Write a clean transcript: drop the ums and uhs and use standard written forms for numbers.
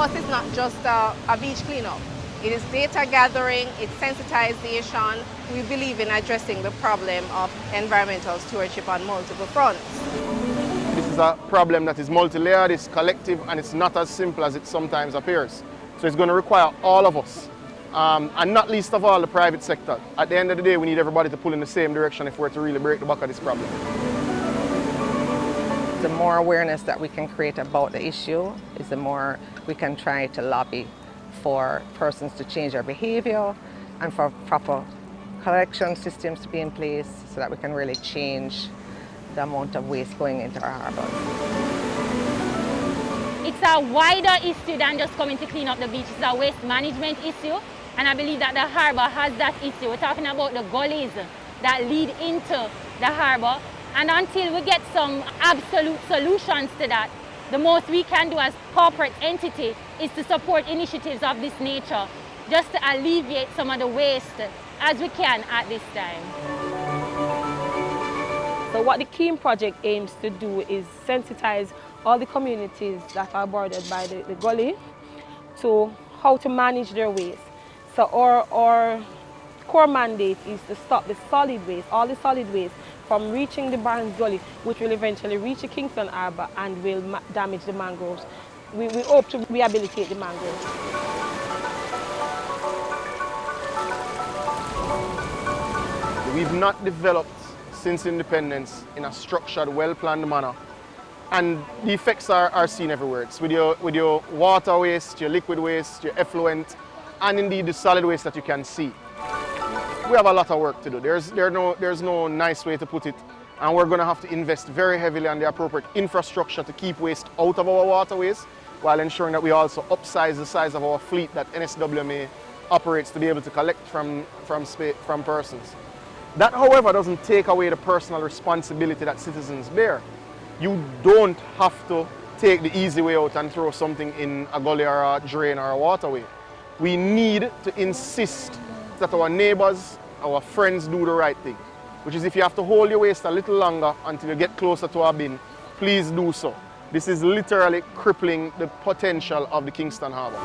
us, it's not just a beach cleanup. It is data gathering, it's sensitization. We believe in addressing the problem of environmental stewardship on multiple fronts. This is a problem that is multi-layered, it's collective, and it's not as simple as it sometimes appears. So it's going to require all of us, and not least of all the private sector. At the end of the day, we need everybody to pull in the same direction if we're to really break the back of this problem. The more awareness that we can create about the issue is the more we can try to lobby for persons to change their behavior and for proper collection systems to be in place so that we can really change the amount of waste going into our harbors. It's a wider issue than just coming to clean up the beach. It's a waste management issue, and I believe that the harbor has that issue. We're talking about the gullies that lead into the harbor, and until we get some absolute solutions to that, the most we can do as corporate entity is to support initiatives of this nature, just to alleviate some of the waste as we can at this time. So what the Keem Project aims to do is sensitize all the communities that are bordered by the gully to how to manage their waste. So our core mandate is to stop the solid waste, all the solid waste, from reaching the Barnes Gully, which will eventually reach the Kingston Harbour and will damage the mangroves. We hope to rehabilitate the mangroves. We've not developed since independence in a structured, well-planned manner. And the effects are seen everywhere. It's with your water waste, your liquid waste, your effluent, and indeed the solid waste that you can see. We have a lot of work to do. There's no nice way to put it. And we're going to have to invest very heavily on the appropriate infrastructure to keep waste out of our waterways, while ensuring that we also upsize the size of our fleet that NSWMA operates to be able to collect from persons. That, however, doesn't take away the personal responsibility that citizens bear. You don't have to take the easy way out and throw something in a gully or a drain or a waterway. We need to insist that our neighbors, our friends do the right thing, which is if you have to hold your waste a little longer until you get closer to our bin, please do so. This is literally crippling the potential of the Kingston Harbour.